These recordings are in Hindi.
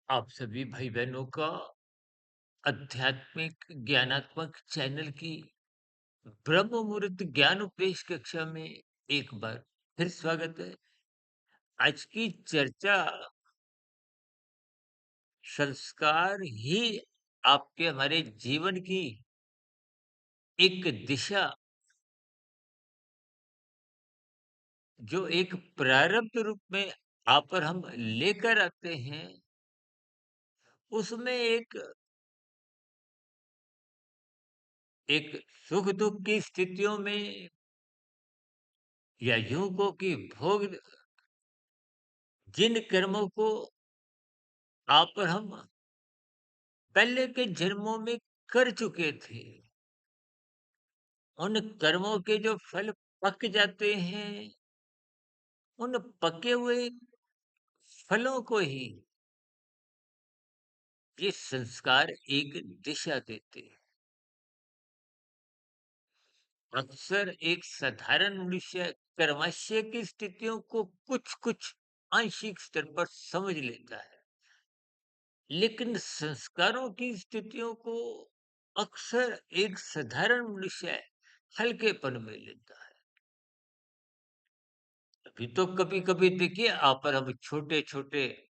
आप सभी भाई-बहनों का आध्यात्मिक ज्ञानात्मक चैनल की ब्रह्म मुहूर्त ज्ञान उपदेश कक्षा में एक बार फिर स्वागत है। आज की चर्चा संस्कार ही आपके हमारे जीवन की एक दिशा जो एक प्रारब्ध रूप में आप पर हम लेकर आते हैं, उसमें एक सुख-दुःख की स्थितियों में या यूँ को कि भोग जिन कर्मों को आप और हम पहले के जन्मों में कर चुके थे, उन कर्मों के जो फल पक जाते हैं, उन पके हुए फलों को ही ये संस्कार एक दिशा देते हैं। अक्सर एक साधारण मनुष्य कर्मश्य की स्थितियों को कुछ-कुछ आंशिक स्तर पर समझ लेता है, लेकिन संस्कारों की स्थितियों को अक्सर एक साधारण मनुष्य हल्केपन में लेता है। अभी तो कभी-कभी देखिए आप और हम छोटे-छोटे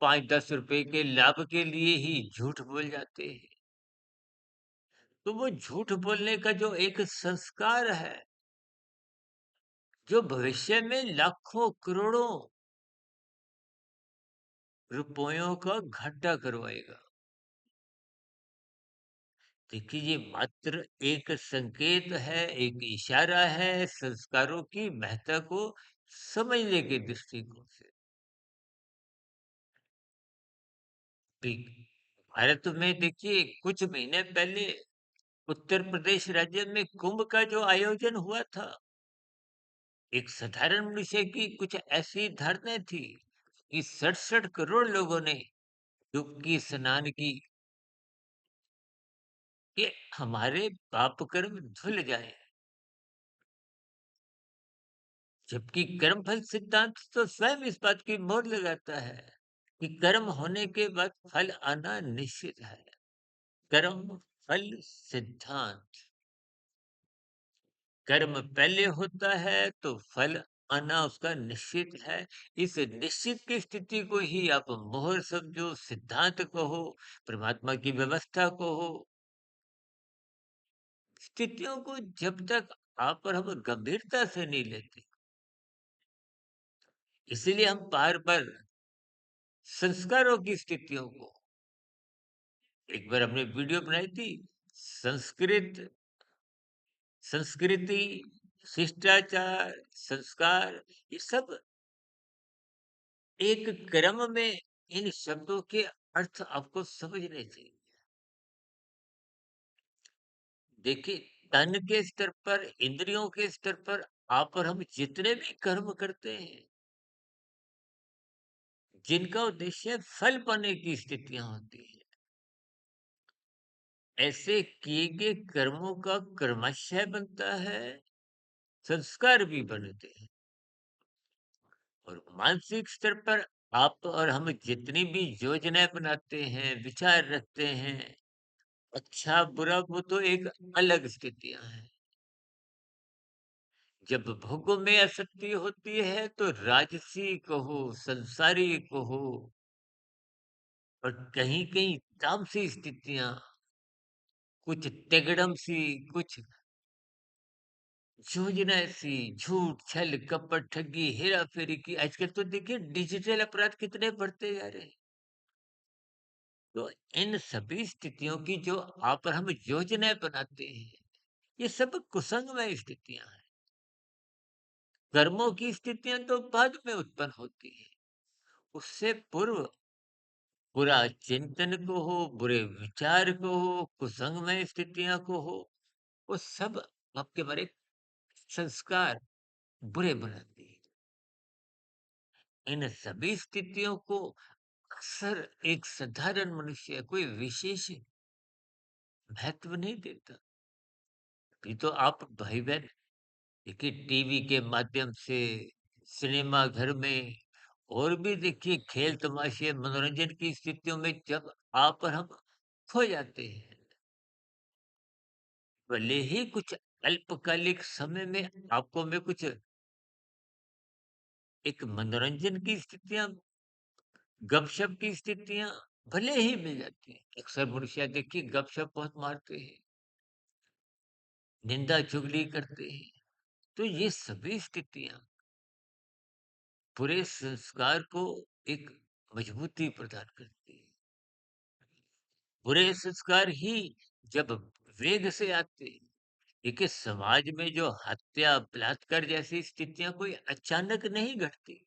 5-10 रुपए के लाभ के लिए ही झूठ बोल जाते हैं। तो वो झूठ बोलने का जो एक संस्कार है, जो भविष्य में लाखों करोड़ों रुपयों का घाटा करवाएगा। देखिए ये मात्र एक संकेत है, एक इशारा है संस्कारों की महत्ता को समझने के दृष्टिकोण से। भी भारत में देखिए कुछ महीने पहले उत्तर प्रदेश राज्य में कुंभ का जो आयोजन हुआ था, एक साधारण मनुष्य की कुछ ऐसी धारणाएँ थी कि 67 करोड़ लोगों ने डुबकी स्नान की कि हमारे पाप कर्म धुल जाएँ। जबकि कर्मफल सिद्धांत तो स्वयं इस बात की मोहर लगाता है कि कर्म होने के बाद फल आना निश्चित है। कर्म फल सिद्धांत। कर्म पहले होता है तो फल आना उसका निश्चित है। इस निश्चित की स्थिति को ही आप मोहर समझो, सिद्धांत कहो, परमात्मा की व्यवस्था कहो। स्थितियों को जब तक आप और हम गंभीरता से नहीं लेते, इसीलिए हम बार-बार संस्कारों की स्थितियों को एक बार हमने वीडियो बनाई थी, संस्कृत संस्कृति, शिष्टाचार, संस्कार ये सब एक क्रम में इन शब्दों के अर्थ आपको समझने चाहिए। देखिए, तन के स्तर पर, इंद्रियों के स्तर पर आप और हम जितने भी कर्म करते हैं, जिनका उद्देश्य फल पाने की स्थितियाँ होती हैं, ऐसे किए गए कर्मों का कर्माशय बनता है, संस्कार भी बनते हैं और मानसिक स्तर पर आप और हम जितनी भी योजनाएँ बनाते हैं, विचार रखते हैं, अच्छा बुरा वो तो एक अलग स्थितियां हैं। जब भोगों में आसक्ति होती है तो राजसी कहो, संसारी कहो और कहीं कहीं तामसी स्थितियां, कुछ तिगड़म सी, कुछ योजना सी, झूठ छल कपट ठगी हेरा फेरी की आजकल तो देखिए डिजिटल अपराध कितने बढ़ते जा रहे हैं। तो इन सभी स्थितियों की जो आप और हम योजनाएं बनाते हैं, ये सब कुसंगमय स्थितियां हैं। कर्मों की स्थितियां तो बाद में उत्पन्न होती है, उससे पूर्व बुरा चिंतन को हो, बुरे विचार को हो, कुसंगमय स्थितियां को हो, वो सब आपके हमारे संस्कार बुरे बनाती है। इन सभी स्थितियों को अक्सर एक साधारण मनुष्य कोई विशेष महत्व नहीं देता। अभी तो आप भाई बहन देखिए टीवी के माध्यम से, सिनेमा घर में और भी देखिए खेल तमाशे मनोरंजन की स्थितियों में जब आप और हम खो जाते हैं, भले ही कुछ अल्पकालिक समय में आपको में कुछ एक मनोरंजन की स्थितियां, गपशप की स्थितियां भले ही मिल जाती हैं। अक्सर मनुष्य देखिए गपशप बहुत मारते हैं, निंदा चुगली करते हैं। तो ये सभी स्थितियां पूरे संस्कार को एक मजबूती प्रदान करती है। बुरे संस्कार ही जब वेग से आते हैं, देखिए समाज में जो हत्या बलात्कार जैसी स्थितियां कोई अचानक नहीं घटती,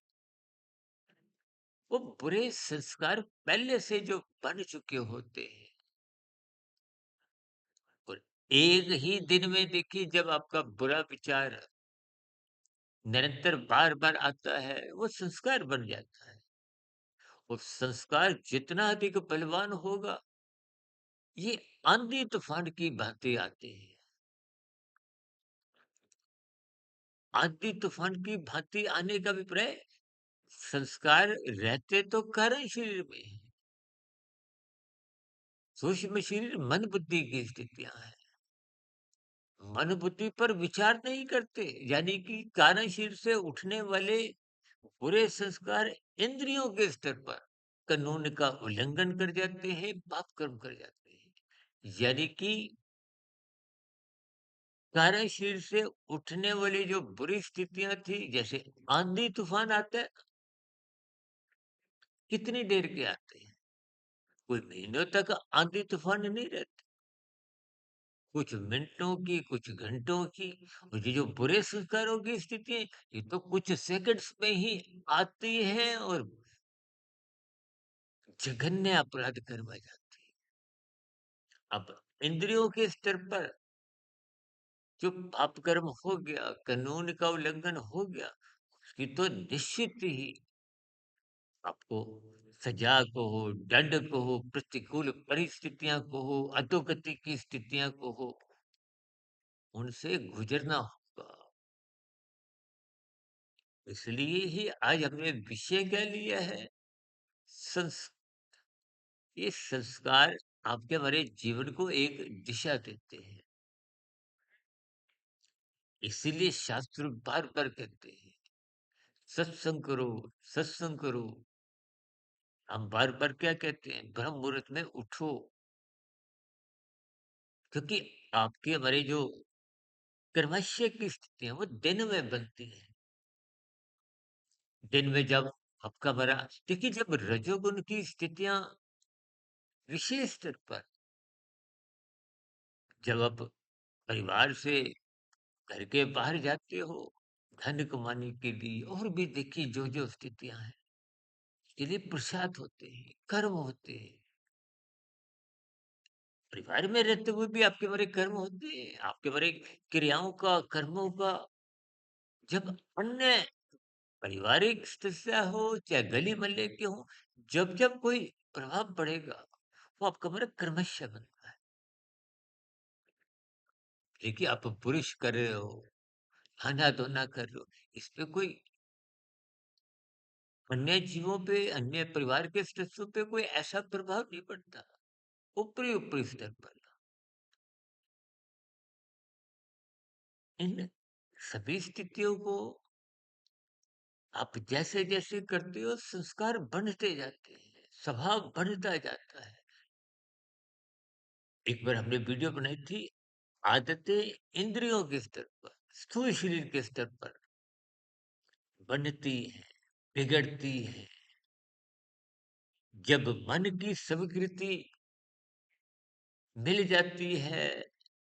वो बुरे संस्कार पहले से जो बन चुके होते हैं। और एक ही दिन में देखिए जब आपका बुरा विचार निरंतर बार बार आता है, वो संस्कार बन जाता है। और संस्कार जितना अधिक बलवान होगा, ये आंधी तूफान की भांति आते हैं। आंधी तूफान की भांति आने का अभिप्राय, संस्कार रहते तो कारण शरीर में हैं। सूक्ष्म शरीर मन बुद्धि की स्थितियां हैं। मन बुद्धि पर विचार नहीं करते, यानी कि कारण शरीर से उठने वाले बुरे संस्कार इंद्रियों के स्तर पर कानून का उल्लंघन कर जाते हैं, पाप कर्म कर जाते हैं। यानी कि कारण शरीर से उठने वाली जो बुरी स्थितियां थी, जैसे आंधी तूफान आता है, कितनी देर के आते हैं? कोई महीनों तक आंधी तूफान नहीं रहते, कुछ मिनटों की, कुछ घंटों की। और ये जो बुरे संस्कारों की स्थिति है, ये तो कुछ सेकंड्स में ही आती है और जघन्य अपराध करवा जाती है। अब इंद्रियों के स्तर पर जो पाप कर्म हो गया, कानून का उल्लंघन हो गया, उसकी तो निश्चित ही आपको सजा को हो, दंड को हो, प्रतिकूल परिस्थितियां को हो, अधोगति की स्थितियां को हो, उनसे गुजरना होगा। इसलिए ही आज हमने विषय क्या लिया है? संस ये संस्कार आपके हमारे जीवन को एक दिशा देते हैं। इसीलिए शास्त्र बार-बार कहते हैं, सत्संग करो, सत्संग करो। हम बार-बार क्या कहते हैं? ब्रह्म मुहूर्त में उठो, क्योंकि आपके हमारे जो कर्मश्य की स्थिति है, वो दिन में बनती है। दिन में जब आपका हमारा देखिए, जब रजोगुण की स्थितियाँ विशेष स्तर पर, जब आप परिवार से घर के बाहर जाते हो, धन कमाने के लिए, और भी देखिए जो-जो स्थितियाँ हैं, उसके लिए पुरुषार्थ होते हैं, कर्म होते हैं। परिवार में रहते हुए भी आपके बड़े कर्म होते हैं, आपके बड़े क्रियाओं का, कर्मों का, जब अन्य पारिवारिक स्थितियाँ हो, चाहे गली-मोहल्ले के हों, जब-जब कोई प्रभाव पड़ेगा, वो आपका बड़ा क्रमशः बनता है। देखिए, आप पुरुष कर रहे हो, खाना-धोना कर रहे हो, इस पे कोई अन्य जीवों पे, अन्य परिवार के सदस्यों पे कोई ऐसा प्रभाव नहीं पड़ता, ऊपरी-ऊपरी स्तर पर। इन सभी स्थितियों को आप जैसे-जैसे करते हो, संस्कार बढ़ते जाते हैं, स्वभाव बढ़ता जाता है। एक बार हमने वीडियो बनाई थी, आदतें इंद्रियों के स्तर पर, स्थूल शरीर के स्तर पर बनती हैं, बिगड़ती हैं। जब मन की स्वीकृति मिल जाती है,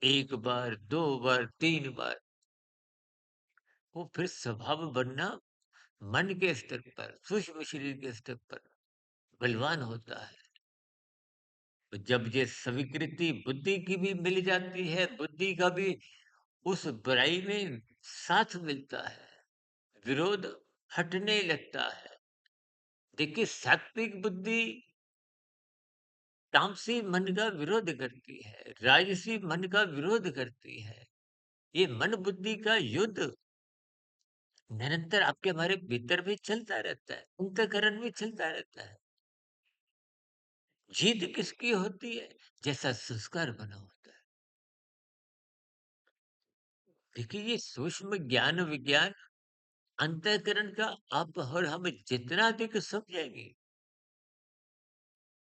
1 बार, 2 बार, 3 बार, वो फिर स्वभाव बनना मन के स्तर पर, सूक्ष्म शरीर के स्तर पर बलवान होता है। तो जब ये स्वीकृति बुद्धि की भी मिल जाती है, बुद्धि का भी उस बुराई में साथ मिलता है, विरोध हटने लगता है। देखिए, सात्विक बुद्धि तामसी मन का विरोध करती है, राजसी मन का विरोध करती है। ये मन बुद्धि का युद्ध निरंतर आपके हमारे भीतर भी चलता रहता है, अंतःकरण भी चलता रहता है। जीत किसकी होती है? जैसा संस्कार बना होता है। देखिए ये सूक्ष्म ज्ञान विज्ञान अंतःकरण का आप और हम जितना अधिक समझेंगे,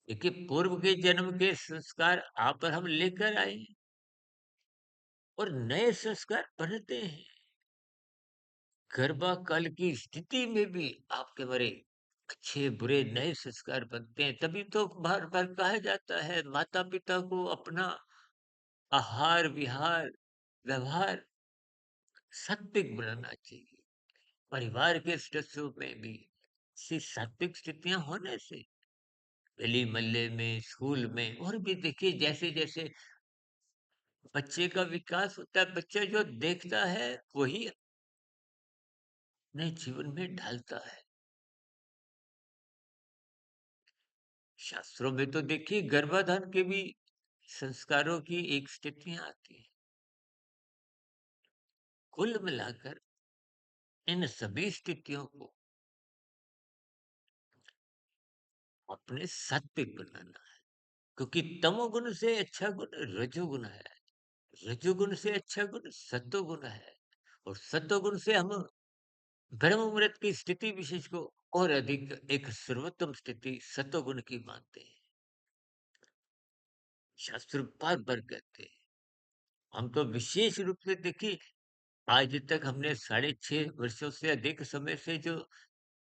देखिए पूर्व के जन्म के संस्कार आप और हम लेकर आए हैं और नए संस्कार बनते हैं। गर्भाकाल की स्थिति में भी आपके बड़े अच्छे बुरे नए संस्कार बनते हैं। तभी तो बार बार कहा जाता है माता पिता को अपना आहार विहार व्यवहार सात्विक बनाना चाहिए। परिवार के सदस्यों में भी ऐसी सात्विक स्थितियां होने से गली मोहल्ले में स्कूल में और भी देखिए जैसे जैसे बच्चे का विकास होता है, बच्चा जो देखता है वही अपने जीवन में ढालता है। शास्त्रों में तो देखिए गर्भाधान के भी संस्कारों की एक स्थितियां आती हैं। कुल मिलाकर इन सभी स्थितियों को अपने सात्विक बनाना है, क्योंकि तमोगुण से अच्छा गुण रजोगुण है, रजोगुण से अच्छा गुण सत्वगुण है और सत्वगुण से हम ब्रह्म मुहूर्त की स्थिति विशेष को और अधिक एक सर्वोत्तम स्थिति सत्वगुण की मानते हैं। शास्त्र बार बार कहते हैं। हम तो विशेष रूप से देखिए आज तक हमने 6.5 वर्षों से अधिक समय से जो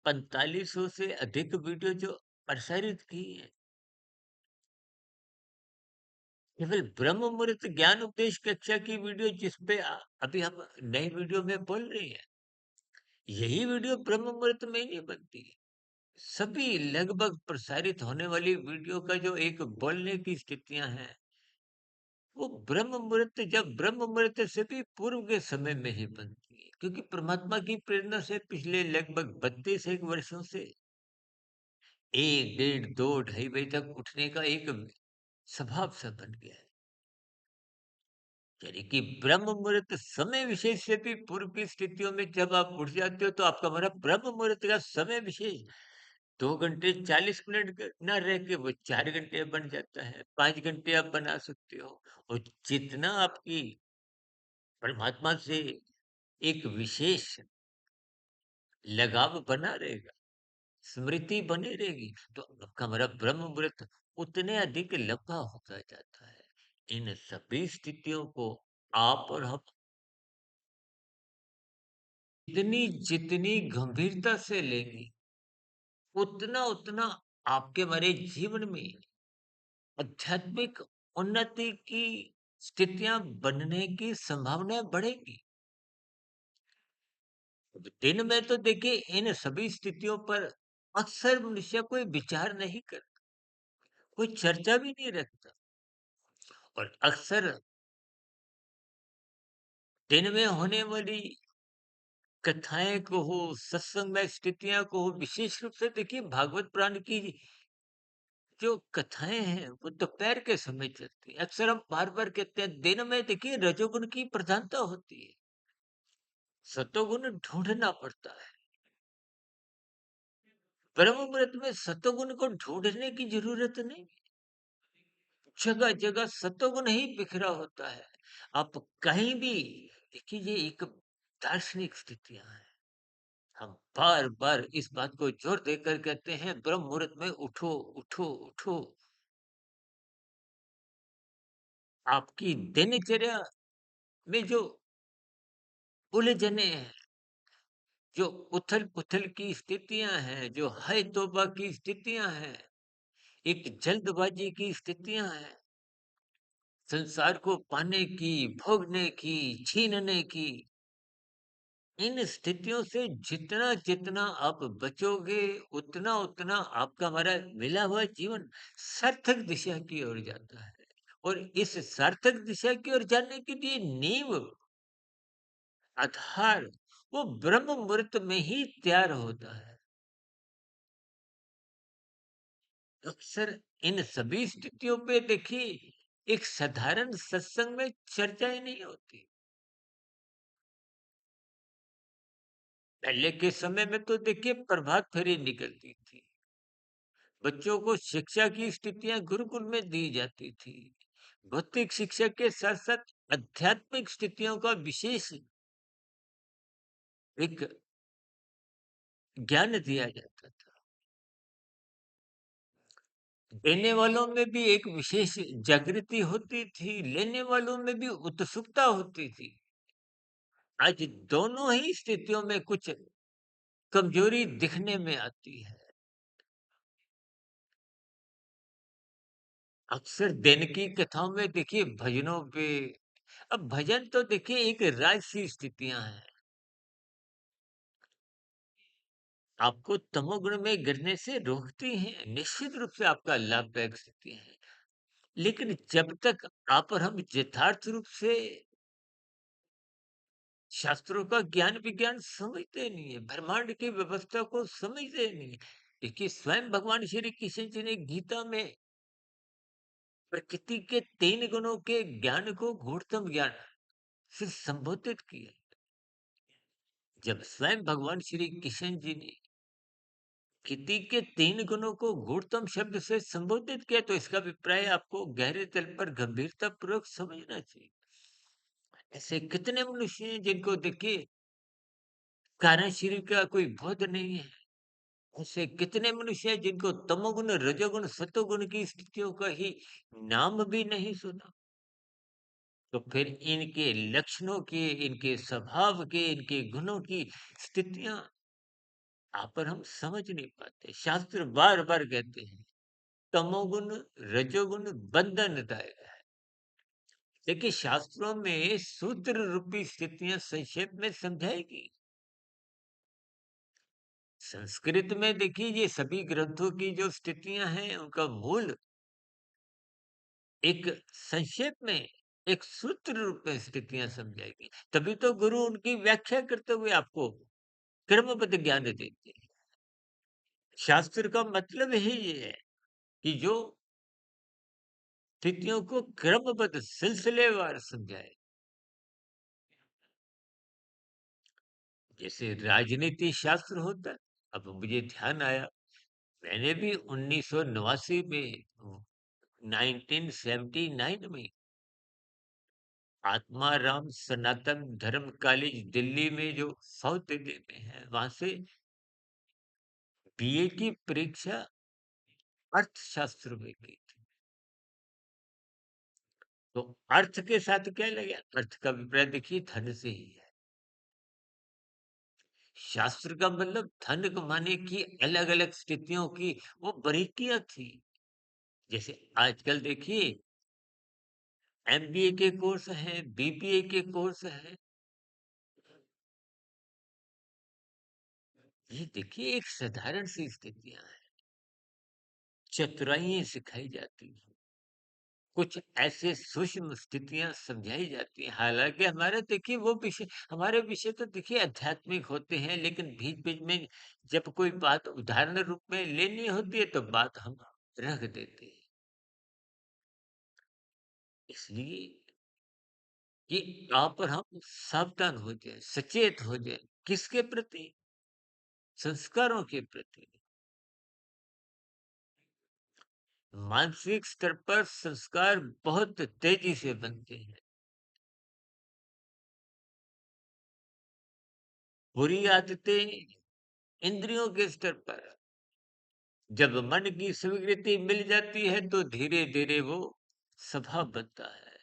4500 से अधिक वीडियो जो प्रसारित की है, केवल ब्रह्म मुहूर्त ज्ञान उपदेश कक्षा की वीडियो जिसपे अभी हम नई वीडियो में बोल रहे हैं, यही वीडियो ब्रह्म मुहूर्त में ही नहीं बनती है। सभी लगभग प्रसारित होने वाली वीडियो का जो एक बोलने की स्थितियां हैं, वो ब्रह्म मुहूर्त जब ब्रह्म मुहूर्त से भी पूर्व के समय में ही बनती है, क्योंकि परमात्मा की प्रेरणा से पिछले लगभग 32 एक वर्षों से 1 डेढ़ 2 ढाई बजे तक उठने का एक स्वभाव सा बन गया है। यानी कि ब्रह्म मुहूर्त समय विशेष से भी पूर्व की स्थितियों में जब आप उठ जाते हो तो आपका हमारा ब्रह्म मुहूर्त का समय विशेष 2 घंटे 40 मिनट ना रह के वो 4 घंटे बन जाता है, 5 घंटे आप बना सकते हो और जितना आपकी परमात्मा से एक विशेष लगाव बना रहेगा, स्मृति बनी रहेगी, तो आपका हमारा ब्रह्म मुहूर्त उतने अधिक लंबा होता जाता है। इन सभी स्थितियों को आप और हम जितनी जितनी गंभीरता से लेंगे, उतना उतना आपके हमारे जीवन में आध्यात्मिक उन्नति की स्थितियां बनने की संभावनाएं बढ़ेगी। दिन में तो देखिए इन सभी स्थितियों पर अक्सर मनुष्य कोई विचार नहीं करता, कोई चर्चा भी नहीं रखता और अक्सर दिन में होने वाली कथाएं को हो, सत्संग में स्थितियां को हो, विशेष रूप से देखिए भागवत पुराण की जो कथाएं हैं वो दोपहर के समय चलती है। अक्सर हम बार बार कहते हैं दिन में देखिए रजोगुण की प्रधानता होती है, सतोगुण ढूंढना पड़ता है। ब्रह्म मुहूर्त में सतोगुण को ढूंढने की जरूरत नहीं, जगह जगह सतोगुण ही बिखरा होता है। आप कहीं भी देखिए ये एक दार्शनिक स्थितियां हैं। हम बार बार इस बात को जोर देकर कहते हैं ब्रह्म मुहूर्त में उठो उठो उठो। आपकी दिनचर्या में जो उलझने हैं, जो उथल पुथल की स्थितियां हैं, जो हाय तौबा की स्थितियां हैं, एक जल्दबाजी की स्थितियां हैं, संसार को पाने की, भोगने की, छीनने की, इन स्थितियों से जितना जितना आप बचोगे, उतना उतना आपका हमारा मिला हुआ जीवन सार्थक दिशा की ओर जाता है और इस सार्थक दिशा की ओर जाने के लिए नींव आधार वो ब्रह्म मुहूर्त में ही तैयार होता है। अक्सर इन सभी स्थितियों पे देखिए एक साधारण सत्संग में चर्चा ही नहीं होती। पहले के समय में तो देखिए प्रभात फेरी निकलती थी। बच्चों को शिक्षा की स्थितियाँ गुरुकुल में दी जाती थी। भौतिक शिक्षा के साथ-साथ आध्यात्मिक स्थितियों का विशेष एक ज्ञान दिया जाता था। देने वालों में भी एक विशेष जागृति होती थी, लेने वालों में भी उत्सुकता होती थी। आज दोनों ही स्थितियों में कुछ कमजोरी दिखने में आती है। अक्सर दिन की कथाओं में देखिए भजनों पे अब भजन तो देखिए एक राजसी स्थितियाँ हैं। आपको तमोगुण में गिरने से रोकती हैं, निश्चित रूप से आपका लाभदायक स्थिति है। लेकिन जब तक आप और हम यथार्थ रूप से शास्त्रों का ज्ञान विज्ञान समझते नहीं है, ब्रह्मांड की व्यवस्था को समझते नहीं है। देखिए स्वयं भगवान श्री कृष्ण जी ने गीता में प्रकृति के 3 गुणों के ज्ञान को गूढ़तम ज्ञान से संबोधित किया। जब स्वयं भगवान श्री कृष्ण जी ने प्रकृति के 3 गुणों को गूढ़तम शब्द से संबोधित किया तो इसका अभिप्राय आपको गहरे तल पर गंभीरता पूर्वक समझना चाहिए। ऐसे कितने मनुष्य हैं जिनको देखिए कारण शरीर का कोई बोध नहीं है। ऐसे कितने मनुष्य हैं जिनको तमोगुण, रजोगुण, सतोगुण की स्थितियों का ही नाम भी नहीं सुना। तो फिर इनके लक्षणों के, इनके स्वभाव के, इनके गुणों की स्थितियाँ आप और हम समझ नहीं पाते। शास्त्र बार-बार कहते हैं, तमोगुण, रजोगुण बंधनदायक है। देखिए शास्त्रों में सूत्र रूपी स्थितियाँ संक्षेप में समझाएगी। संस्कृत में देखिए ये सभी ग्रंथों की जो स्थितियाँ हैं, उनका मूल एक संक्षेप में एक सूत्र रूप में स्थितियाँ समझाएगी। तभी तो गुरु उनकी व्याख्या करते हुए आपको क्रमबद्ध ज्ञान देते हैं। शास्त्र का मतलब ही ये है कि जो स्थितियों को क्रमबद्ध सिलसिलेवार समझाए। जैसे राजनीति शास्त्र होता है। अब मुझे ध्यान आया, मैंने भी 1989 में 1979 में आत्माराम सनातन धर्म कॉलेज दिल्ली में जो साउथ दिल्ली में है, वहां से बीए की परीक्षा अर्थशास्त्र में की थी। तो अर्थ के साथ क्या लगे? अर्थ का अभिप्राय देखिए धन से ही है। शास्त्र का मतलब धन कमाने की अलग-अलग स्थितियों की वो बारीकियाँ थी। जैसे आजकल देखिए एमबीए के कोर्स हैं, बीबीए के कोर्स हैं। ये देखिए एक साधारण सी स्थितियाँ हैं। चतुराइयाँ सिखाई जाती हैं। कुछ ऐसे सूक्ष्म स्थितियाँ समझाई जाती हैं। हालाँकि हमारे देखिए वो विषय हमारे विषय तो देखिए आध्यात्मिक होते हैं, लेकिन बीच-बीच में जब कोई बात उदाहरण रूप में लेनी होती है, तो बात हम रख देते हैं। इसलिए कि आप और हम सावधान हो जाएँ, सचेत हो जाएँ। किसके प्रति? संस्कारों के प्रति। मानसिक स्तर पर संस्कार बहुत तेज़ी से बनते हैं। बुरी आदतें इंद्रियों के स्तर पर जब मन की स्वीकृति मिल जाती है तो धीरे-धीरे वो स्वभाव बनता है।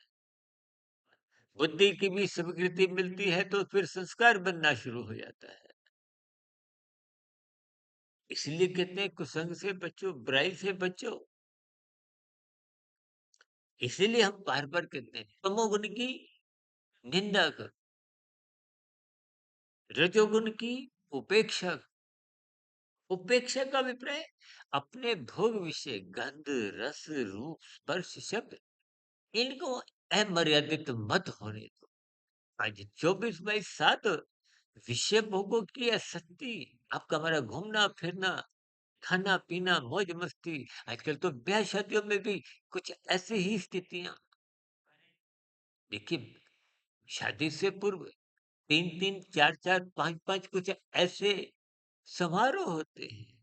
बुद्धि की भी स्वीकृति मिलती है तो फिर संस्कार बनना शुरू हो जाता है। इसलिए कहते हैं कुसंग से बचो, बुराई से बचो। इसीलिए हम बार-बार कहते हैं तमोगुण की निंदा करो, रजोगुण की उपेक्षा उपेक्षा का अभिप्राय अपने भोग विषय गंध, रस, रूप, स्पर्श, शब्द इनको अमर्यादित मत होने दो। आज 24/7 विषय भोगों की आसक्ति, आपका हमारा घूमना-फिरना, खाना-पीना, मौज-मस्ती, आजकल तो ब्याह-शादियों में भी कुछ ऐसी ही स्थितियाँ। देखिए, शादी से पूर्व 3-3, 4-4, 5-5 कुछ ऐसे समारोह होते हैं।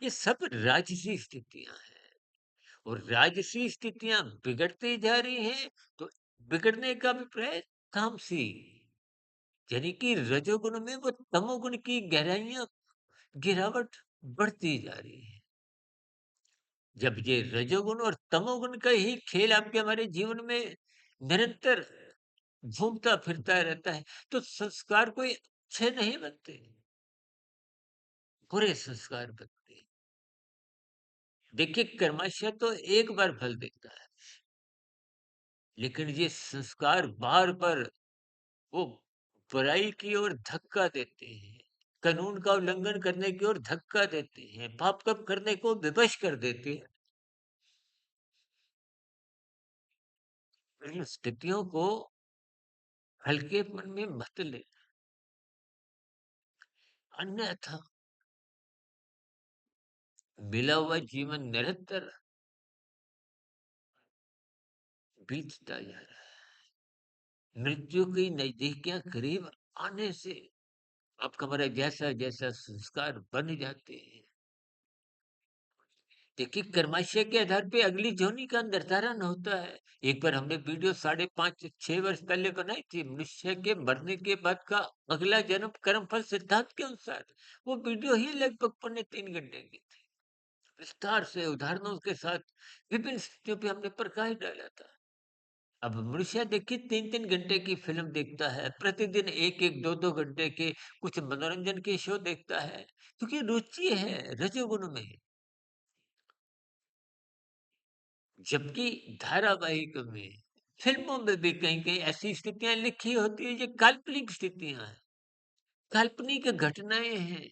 ये सब राजसी स्थितियाँ हैं और राजसी स्थितियाँ बिगड़ती जा रही हैं, तो बिगड़ने का अभिप्राय तामसी, यानी कि रजोगुण में वो तमोगुण की गहराइयाँ गिरावट बढ़ती जा रही है। जब ये रजोगुण और तमोगुण का ही खेल आपके हमारे जीवन में निरंतर घूमता फिरता रहता है, तो संस्कार कोई अच्छे नहीं बनते, बुरे संस्कार बनते हैं। देखिए कर्मशः तो एक बार फल देता है, लेकिन ये संस्कार बार-बार वो बुराई की ओर धक्का देते हैं, कानून का उल्लंघन करने की ओर धक्का देते हैं, पाप कर्म करने को विवश कर देते हैं। इन स्थितियों को हल्केपन में मत ले, अन्यथा मिला हुआ जीवन निरंतर बीतता जा रहा है। मृत्यु की नजदीकियां करीब आने से आपका हमारा जैसा-जैसा संस्कार बन जाते हैं। देखिए कर्माशय के आधार पे अगली जोनी का निर्धारण होता है। एक बार हमने वीडियो 5.5-6 वर्ष पहले बनाई थी, मनुष्य के मरने के बाद का अगला जन्म कर्मफल सिद्धांत के अनुसार। वो वीडियो ही लगभग पौने 3 घंटे की थी। विस्तार से उदाहरणों के साथ विभिन्न स्थितियों पे हमने प्रकाश डाला था। अब मनुष्य देखिए 3-3 घंटे की फ़िल्म देखता है, प्रतिदिन 1-1, 2-2 घंटे के कुछ मनोरंजन के शो देखता है, क्योंकि रुचि है रजोगुण में। जबकि धारावाहिक में, फ़िल्मों में भी कहीं-कहीं ऐसी स्थितियाँ लिखी होती हैं, ये काल्पनिक स्थितियाँ हैं, काल्पनिक घटनाएँ हैं,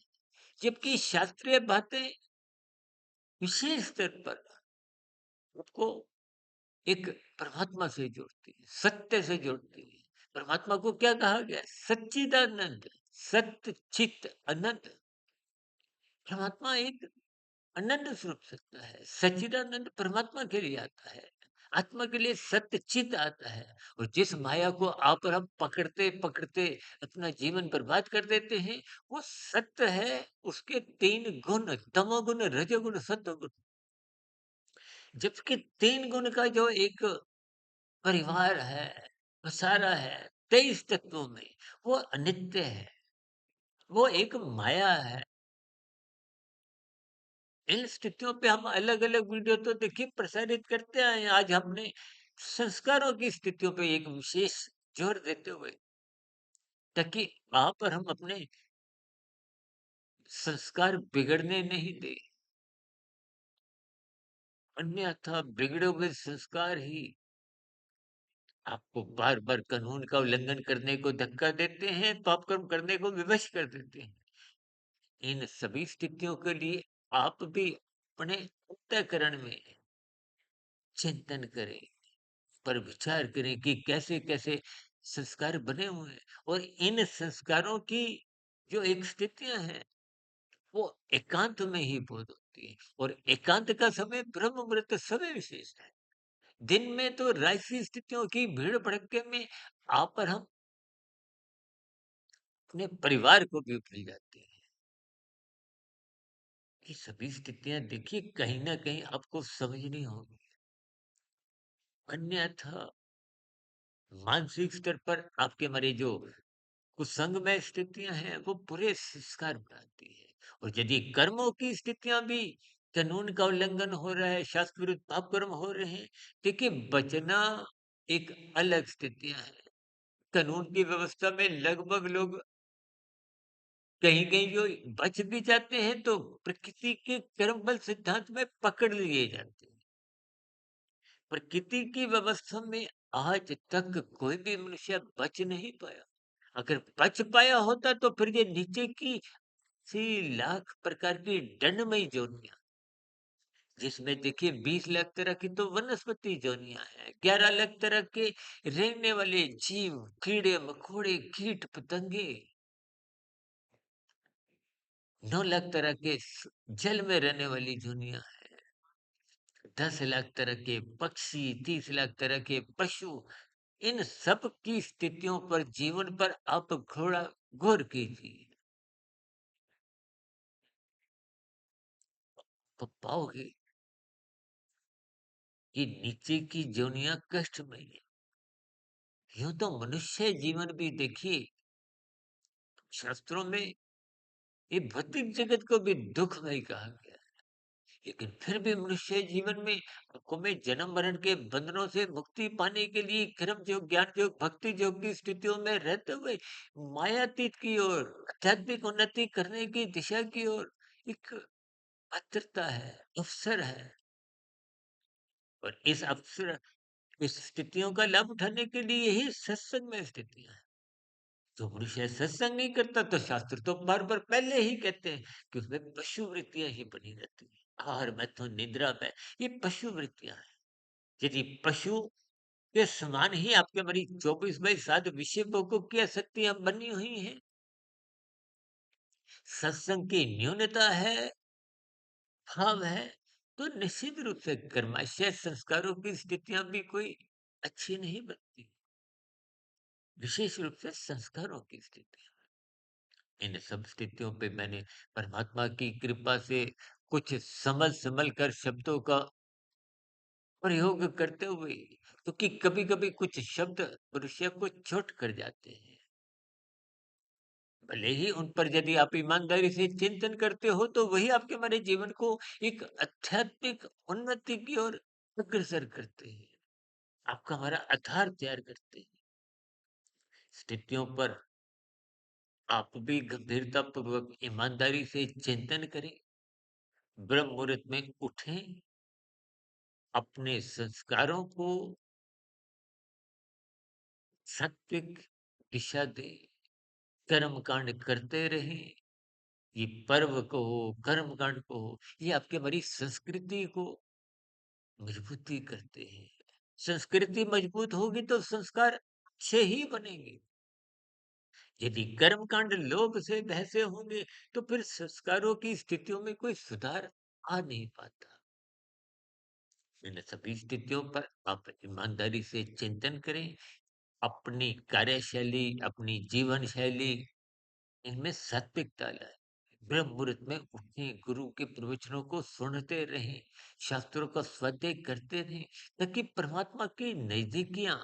जबकि शास्त्रीय बातें विशेष स्तर पर आपको एक परमात्मा से जोड़ती है, सत्य से जोड़ती है। परमात्मा को क्या कहा गया है? सच्चिदानंद, सत्य, चित, अनंत। परमात्मा एक अनंत स्वरूप सत्ता है। सच्चिदानंद परमात्मा के लिए आता है। आत्मा के लिए सत्य चित आता है और जिस माया को आप और हम पकड़ते-पकड़ते अपना जीवन बर्बाद कर देते हैं, वो सत्य है, उसके 3 गुण तमोगुण, रजोगुण, सत्वगुण। जबकि 3 गुण का जो एक परिवार है, पसारा है 23 तत्वों में, वो अनित्य है, वो एक माया है। इन स्थितियों पे हम अलग-अलग वीडियो तो देखिए प्रसारित करते आए हैं। आज हमने संस्कारों की स्थितियों पे एक विशेष जोर देते हुए, ताकि वहाँ पर हम अपने संस्कार बिगड़ने नहीं दें। अन्यथा बिगड़े हुए संस्कार ही आपको बार-बार कानून का उल्लंघन करने को धक्का देते हैं, पाप कर्म करने को विवश कर देते हैं। इन सभी स्थितियों के लिए आप भी अपने अंतःकरण में चिंतन करें, पर विचार करें कि कैसे-कैसे संस्कार बने हुए हैं और इन संस्कारों की जो एक स्थितियाँ हैं, वो एकांत में ही बोध होती है और एकांत का समय ब्रह्म मुहूर्त समय विशेष है। दिन में तो राजसी स्थितियों की भीड़ भड़क्के में आप और हम अपने परिवार को भी भूल जाते हैं। ये सभी स्थितियाँ देखिए कहीं न कहीं आपको समझनी होगी। अन्यथा मानसिक स्तर पर आपके हमारे जो कुसंगमय स्थितियाँ हैं, वो बुरे संस्कार बनाती हैं और यदि कर्मों की स्थितियाँ भी कानून का उल्लंघन हो रहा है, शास्त्र विरुद्ध पाप कर्म हो रहे हैं, देखिए बचना एक अलग स्थितियाँ हैं। कानून की व्यवस्था में लगभग लोग कहीं-कहीं जो बच भी जाते हैं, तो प्रकृति के कर्मबल सिद्धांत में पकड़ लिए जाते हैं। प्रकृति की व्यवस्था में आज तक कोई भी मनुष्य बच नहीं पाया। अगर बच पाया होता तो फिर ये नीचे की 80 लाख प्रकार की दंडमयी जोनियाँ, जिसमें देखिए 20 लाख तरह की तो वनस्पति जोनियाँ हैं, 11 लाख तरह के रहने वाले जीव, कीड़े-मकोड़े, कीट-पतंगे, 9 लाख तरह के जल में रहने वाली जोनियाँ हैं, 10 लाख तरह के पक्षी, 30 लाख तरह के पशु, इन सब की स्थितियों पर, जीवन पर आप थोड़ा गौर कीजिए, तो पाओगे कि नीचे की जोनियां कष्टमय है। यूं तो मनुष्य जीवन भी देखिए, शास्त्रों में ये भौतिक जगत को भी दुखमय कहा गया है। लेकिन फिर भी मनुष्य जीवन में में जन्म मरण के बंधनों से मुक्ति पाने के लिए कर्म योग, ज्ञान योग, भक्ति योग की स्थितियों में रहते हुए मायातीत की ओर, आध्यात्मिक उन्नति करने की दिशा की ओर एक पात्रता है, अवसर है। और इस अवसर, इस स्थितियों का लाभ उठाने के लिए यही सत्संग में स्थितियां हैं। जो मनुष्य सत्संग नहीं करता तो शास्त्र तो बार बार पहले ही कहते हैं कि उसमें पशु वृत्तियां ही बनी रहती है। आहार में तो निद्रा में, ये पशु वृत्तियां हैं। यदि पशु के समान ही आपके मरी 24/7 विषय भोगों की आसक्तियां बनी हुई हैं, सत्संग की न्यूनता है, भाव है, तो निश्चित रूप से कर्माशय संस्कारों की स्थितियां भी कोई अच्छी नहीं बनती। विशेष रूप से संस्कारों की स्थिति, इन सब स्थितियों पे मैंने परमात्मा की कृपा से कुछ समझ संभल कर शब्दों का प्रयोग करते हुए, क्योंकि कभी-कभी कुछ शब्द मनुष्य को चोट कर जाते हैं। भले ही उन पर यदि आप ईमानदारी से चिंतन करते हो, तो वही आपके हमारे जीवन को एक आध्यात्मिक उन्नति की ओर अग्रसर करते हैं। आपका हमारा आधार तैयार करते हैं। स्थितियों पर आप भी गंभीरता पूर्वक ईमानदारी से चिंतन करें, ब्रह्म मुहूर्त में उठें, अपने संस्कारों को सात्विक दिशा दें, कर्म कांड करते रहें। ये पर्व को हो, कर्म कांड को हो, ये आपके हमारी संस्कृति को मजबूती करते हैं। संस्कृति मजबूत होगी तो संस्कार अच्छे ही बनेंगे। यदि कर्म कांड लोभ से भय से होंगे, तो फिर संस्कारों की स्थितियों में कोई सुधार आ नहीं पाता। इन सभी स्थितियों पर आप ईमानदारी से चिंतन करें, अपनी कार्यशैली, अपनी जीवन शैली, इनमें सात्विकता लाएं। ब्रह्म मुहूर्त में उठें, गुरु के प्रवचनों को सुनते रहें, शास्त्रों का स्वाध्याय करते रहें, ताकि परमात्मा की नजदीकियां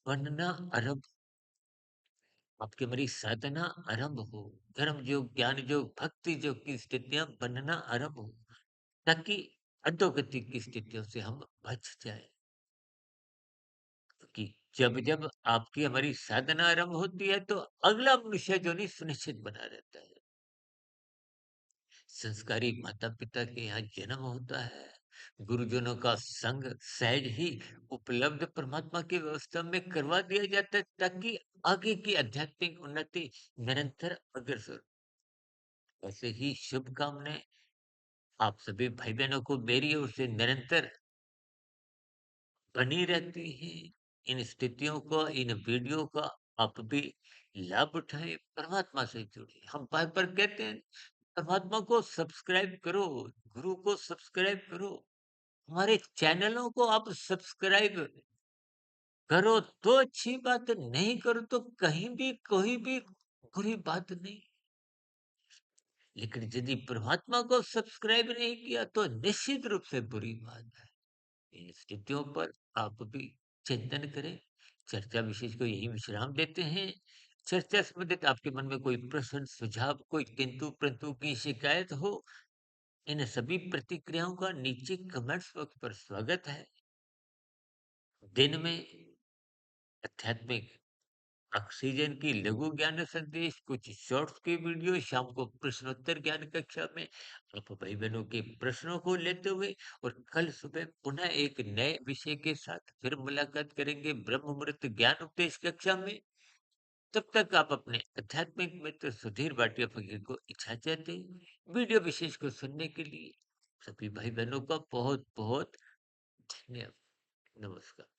बनना आरंभ, आपकी हमारी साधना आरंभ हो, कर्म योग, ज्ञान योग, भक्ति योग की स्थितियां बनना आरंभ हो, ताकि अधोगति की स्थितियों से हम बच जाए। कि जब जब आपकी हमारी साधना आरंभ होती है, तो अगला मनुष्य जो नहीं सुनिश्चित बना रहता है। संस्कारी माता पिता के यहाँ जन्म होता है, गुरुजनों का संग सहज ही उपलब्ध परमात्मा की व्यवस्था में करवा दिया जाता है, ताकि आगे की आध्यात्मिक उन्नति निरंतर अग्रसर। ऐसे ही शुभकामनाएं आप सभी भाई बहनों को मेरी ओर से निरंतर बनी रहती हैं। इन स्थितियों का, इन वीडियो का आप भी लाभ उठाएं, परमात्मा से जुड़े। हम बार बार कहते हैं, परमात्मा को सब्सक्राइब करो, गुरु को सब्सक्राइब करो, हमारे चैनलों को आप सब्सक्राइब करो तो अच्छी बात, नहीं करो तो कहीं भी कोई भी बुरी बात नहीं। लेकिन यदि परमात्मा को सब्सक्राइब नहीं किया तो निश्चित रूप से बुरी बात है। इन स्थितियों पर आप भी चिंतन करें। चर्चा विशेष को यही विश्राम देते हैं। चर्चा संबंधित आपके मन में कोई प्रश्न, सुझाव, कोई किंतु परंतु की शिकायत हो, इन सभी प्रतिक्रियाओं का नीचे कमेंट्स बॉक्स पर स्वागत है। दिन में आध्यात्मिक ऑक्सीजन की लघु ज्ञान संदेश, कुछ शॉर्ट्स की वीडियो, शाम को प्रश्नोत्तर ज्ञान कक्षा में आप भाई बहनों के प्रश्नों को लेते हुए, और कल सुबह पुनः एक नए विषय के साथ फिर मुलाकात करेंगे ब्रह्म मुहूर्त ज्ञान उपदेश कक्षा में। तब तक आप अपने आध्यात्मिक मित्र सुधीर भाटिया फकीर को इजाजत दें। वीडियो विशेष को सुनने के लिए सभी भाई बहनों का बहुत बहुत धन्यवाद। नमस्कार।